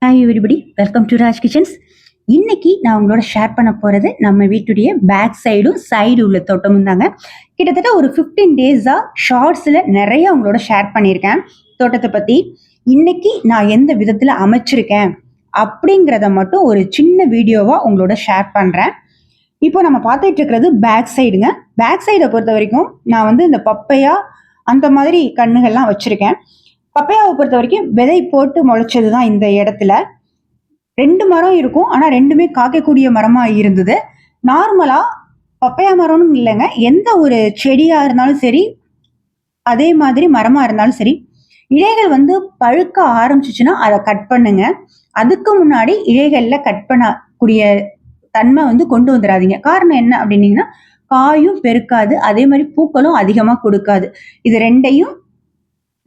Hi everybody, welcome to Raj kitchens. இன்னைக்கு நான் உங்களோட ஷேர் பண்ண போறது நம்ம வீட்டுடைய பேக் சைடும் சைடு உள்ள தோட்டமும் தாங்க. கிட்டத்தட்ட ஒரு 15 டேஸா ஷார்ட்ஸ்ல நிறைய உங்களோட ஷேர் பண்ணியிருக்கேன் தோட்டத்தை பத்தி. இன்னைக்கு நான் எந்த விதத்துல அமைச்சிருக்கேன் அப்படிங்கிறத மட்டும் ஒரு சின்ன வீடியோவா உங்களோட ஷேர் பண்றேன். இப்போ நம்ம பார்த்துட்டு இருக்கிறது பேக் சைடுங்க. பேக் சைடை பொறுத்த வரைக்கும் நான் வந்து இந்த பப்பையா அந்த மாதிரி கண்ணுகள்லாம் வச்சிருக்கேன். பப்பையாவை பொறுத்த வரைக்கும் விதை போட்டு முளைச்சது தான் இந்த இடத்துல. 2 மரம் இருக்கும், ஆனா 2மே காய்க்கக்கூடிய மரமா இருந்தது. நார்மலா பப்பையா மரம்னு இல்லைங்க, எந்த ஒரு செடியா இருந்தாலும் சரி, அதே மாதிரி மரமா இருந்தாலும் சரி, இலைகள் வந்து பழுக்க ஆரம்பிச்சிச்சுன்னா அதை கட் பண்ணுங்க. அதுக்கு முன்னாடி இலைகள்ல கட் பண்ணக்கூடிய தன்மை வந்து கொண்டு வந்துடாதீங்க. காரணம் என்ன அப்படின்னீங்கன்னா, காயும் பெருக்காது, அதே மாதிரி பூக்களும் அதிகமா கொடுக்காது. இது 2யும்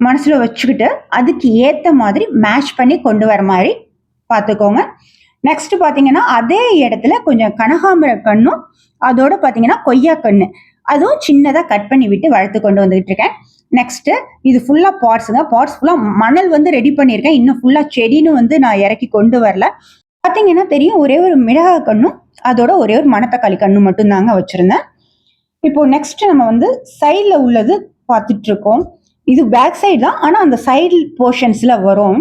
மனசுல வச்சுக்கிட்டு அதுக்கு ஏத்த மாதிரி மேட்ச் பண்ணி கொண்டு வர மாதிரி பார்த்துக்கோங்க. நெக்ஸ்ட் பாத்தீங்கன்னா அதே இடத்துல கொஞ்சம் கனகாம்பர கண்ணும் அதோட பாத்தீங்கன்னா கொய்யா கண்ணு அதுவும் சின்னதா கட் பண்ணி விட்டு வளர்த்து கொண்டு வந்துட்டு இருக்கேன். நெக்ஸ்ட் இது ஃபுல்லா பாட்ஸுங்க. பாட்ஸ் ஃபுல்லா மணல் வந்து ரெடி பண்ணியிருக்கேன். இன்னும் ஃபுல்லா செடின்னு வந்து நான் இறக்கி கொண்டு வரல. பாத்தீங்கன்னா தெரியும், ஒரே ஒரு மிளகாய் கண்ணும் அதோட ஒரே ஒரு மணத்தக்காளி கண்ணும் மட்டும் தாங்க வச்சிருந்தேன். இப்போ நெக்ஸ்ட் நம்ம வந்து சைட்ல உள்ளது பார்த்துட்டு இருக்கோம். இது பேக் சைடு தான், ஆனா அந்த சைடு போர்ஷன்ஸ்ல வரும்.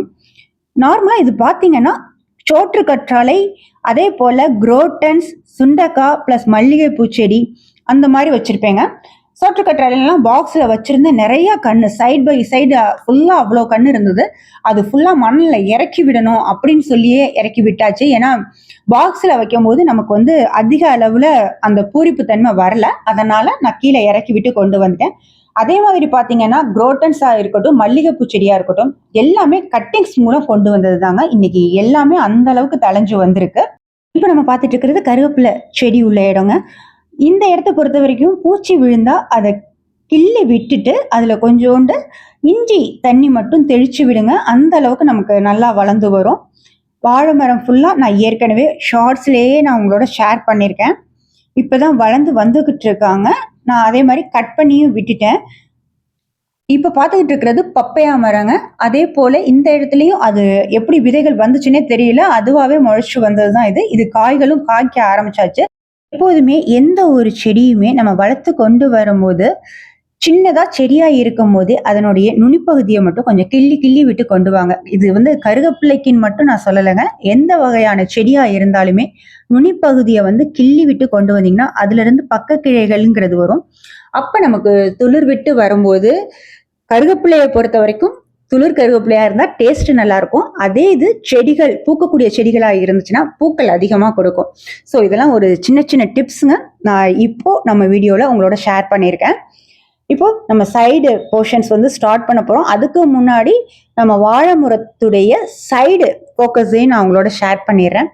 நார்மலா இது பாத்தீங்கன்னா சோற்று கற்றாழை, அதே போல குரோட்டன்ஸ், சுண்டக்காய் பிளஸ் மல்லிகை பூச்செடி அந்த மாதிரி வச்சிருப்பேங்க. சோற்று கற்றாழைலாம் பாக்ஸ்ல வச்சிருந்த நிறைய கண்ணு சைடு பை சைடு ஃபுல்லா அவ்வளோ கண்ணு இருந்தது. அது ஃபுல்லா மண்ணில் இறக்கி விடணும் அப்படின்னு சொல்லியே இறக்கி விட்டாச்சு. ஏன்னா பாக்ஸ்ல வைக்கும் போது நமக்கு வந்து அதிக அளவுல அந்த பூரிப்பு தன்மை வரல. அதனால நான் கீழே இறக்கி விட்டு கொண்டு வந்துட்டேன். அதே மாதிரி பாத்தீங்கன்னா குரோட்டன்ஸா இருக்கட்டும், மல்லிகைப்பூ செடியா இருக்கட்டும், எல்லாமே கட்டிங்ஸ் மூலம் கொண்டு வந்தது தாங்க. இன்னைக்கு எல்லாமே அந்த அளவுக்கு தளைஞ்சு வந்திருக்கு. இப்ப நம்ம பார்த்துட்டு இருக்கிறது கருவேப்பிலை செடி உள்ள இடங்க. இந்த இடத்த பொறுத்த வரைக்கும் பூச்சி விழுந்தா அதை கிள்ளி விட்டுட்டு அதுல கொஞ்சோண்டு இஞ்சி தண்ணி மட்டும் தெளிச்சு விடுங்க. அந்த அளவுக்கு நமக்கு நல்லா வளர்ந்து வரும். வாழை மரம் ஃபுல்லா நான் ஏற்கனவே ஷார்ட்ஸ்லயே நான் உங்களோட ஷேர் பண்ணியிருக்கேன். இப்பதான் வளர்ந்து வந்துகிட்டு இருக்காங்க. நான் அதே மாதிரி கட் பண்ணியும் விட்டுட்டேன். இப்ப பார்த்துக்கிட்டு இருக்கிறது பப்பையா மரங்க. அதே போல இந்த இடத்துலயும் அது எப்படி விதைகள் வந்துச்சுன்னே தெரியல, அதுவாவே முளைச்சு வந்ததுதான் இது. இது காய்களும் காய்க்க ஆரம்பிச்சாச்சு. எப்போதுமே எந்த ஒரு செடியுமே நம்ம வளர்த்து கொண்டு வரும்போது சின்னதா செடியா இருக்கும் போதே அதனுடைய நுனிப்பகுதியை மட்டும் கொஞ்சம் கிள்ளி கிள்ளி விட்டு கொண்டு வாங்க. இது வந்து கருகப்பிள்ளைக்குன்னு மட்டும் நான் சொல்லலைங்க, எந்த வகையான செடியா இருந்தாலுமே நுனிப்பகுதியை வந்து கிள்ளி விட்டு கொண்டு வந்தீங்கன்னா அதுல இருந்து பக்க கிளைகள்ங்கிறது வரும். அப்ப நமக்கு துளிர் விட்டு வரும்போது கருகப்பிள்ளையை பொறுத்த வரைக்கும் துளிர் கருவேப்பிலையா இருந்தா டேஸ்ட் நல்லா இருக்கும். அதே இது செடிகள் பூக்கக்கூடிய செடிகளா இருந்துச்சுன்னா பூக்கள் அதிகமா கொடுக்கும். ஸோ இதெல்லாம் ஒரு சின்ன சின்ன டிப்ஸுங்க நான் இப்போ நம்ம வீடியோல உங்களோட ஷேர் பண்ணியிருக்கேன். இப்போ நம்ம சைடு போர்ஷன்ஸ் வந்து ஸ்டார்ட் பண்ண போறோம். அதுக்கு முன்னாடி நம்ம வாழை மரத்துடைய சைடு ஃபோக்கஸையும் நான் உங்களோட ஷேர் பண்ணிடுறேன்.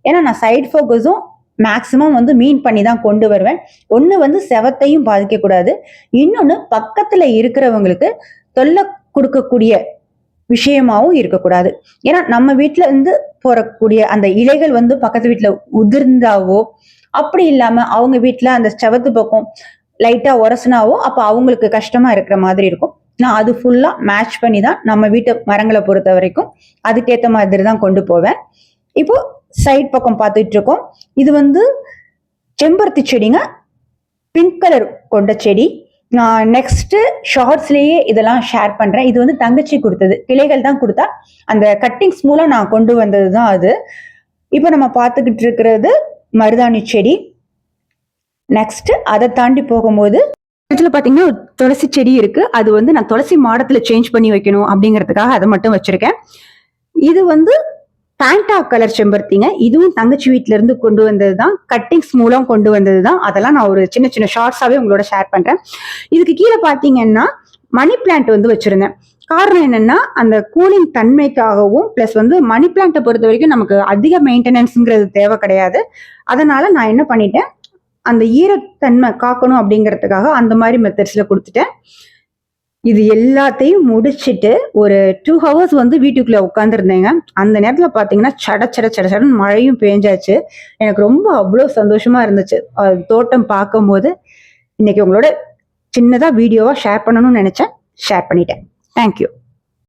ஏன்னா நான் சைடு ஃபோக்கஸும் மேக்சிமம் வந்து மீன் பண்ணி தான் கொண்டு வருவேன். ஒன்று வந்து செவத்தையும் பாதிக்கக்கூடாது, இன்னொன்று பக்கத்துல இருக்கிறவங்களுக்கு தொல்லை கொடுக்கக்கூடிய விஷயமாவும் இருக்கக்கூடாது. ஏன்னா நம்ம வீட்டுல இருந்து போறக்கூடிய அந்த இலைகள் வந்து பக்கத்து வீட்டுல உதிர்ந்தாவோ, அப்படி இல்லாம அவங்க வீட்டுல அந்த செவத்து பக்கம் லைட்டா உரசுனாவோ அப்ப அவங்களுக்கு கஷ்டமா இருக்கிற மாதிரி இருக்கும். நான் அது ஃபுல்லா மேட்ச் பண்ணி தான் நம்ம வீட்டு மரங்களை பொறுத்த வரைக்கும் அதுக்கேற்ற மாதிரி தான் கொண்டு போவேன். இப்போ சைட் பக்கம் பார்த்துட்டு இருக்கோம். இது வந்து செம்பருத்தி செடிங்க, பிங்க் கலர் கொண்ட செடி. நான் நெக்ஸ்ட் ஷார்ட்ஸ்லயே இதெல்லாம் ஷேர் பண்றேன். இது வந்து தங்கச்சி கொடுத்தது, கிளைகள் தான் கொடுத்தா, அந்த கட்டிங்ஸ் மூலம் நான் கொண்டு வந்தது தான் அது. இப்போ நம்ம பார்த்துக்கிட்டு இருக்கிறது மருதாணி செடி. நெக்ஸ்ட் அதை தாண்டி போகும்போது இடத்துல பாத்தீங்கன்னா துளசி செடி இருக்கு. அது வந்து நான் துளசி மாடத்துல சேஞ்ச் பண்ணி வைக்கணும் அப்படிங்கிறதுக்காக அதை மட்டும் வச்சிருக்கேன். இது வந்து பேண்டா கலர் செம்பருத்திங்க. இதுவும் தங்கச்சி வீட்டுல இருந்து கொண்டு வந்ததுதான், கட்டிங்ஸ் மூலம் கொண்டு வந்ததுதான். அதெல்லாம் நான் ஒரு சின்ன சின்ன ஷார்ட்ஸாவே உங்களோட ஷேர் பண்றேன். இதுக்கு கீழே பாத்தீங்கன்னா மணி பிளான்ட் வந்து வச்சிருந்தேன். காரணம் என்னன்னா அந்த கூலிங் தன்மைக்காகவும் பிளஸ் வந்து மணி பிளான்ட்டை பொறுத்த வரைக்கும் நமக்கு அதிக மெயின்டெனன்ஸ்ங்கிறது தேவை கிடையாது. அதனால நான் என்ன பண்ணிட்டேன், அந்த ஈரத்தன்மை காக்கணும் அப்படிங்கிறதுக்காக அந்த மாதிரி மெத்தட்ஸ்ல கொடுத்துட்டேன். இது எல்லாத்தையும் முடிச்சுட்டு ஒரு 2 ஹவர்ஸ் வந்து வீட்டுக்குள்ள உட்காந்துருந்தேங்க. அந்த நேரத்துல பாத்தீங்கன்னா சடன்னு மழையும் பேஞ்சாச்சு. எனக்கு ரொம்ப அவ்வளோ சந்தோஷமா இருந்துச்சு தோட்டம் பார்க்கும் போது. இன்னைக்கு உங்களோட சின்னதா வீடியோவா ஷேர் பண்ணணும்னு நினைச்சேன், ஷேர் பண்ணிட்டேன். தேங்க்யூ.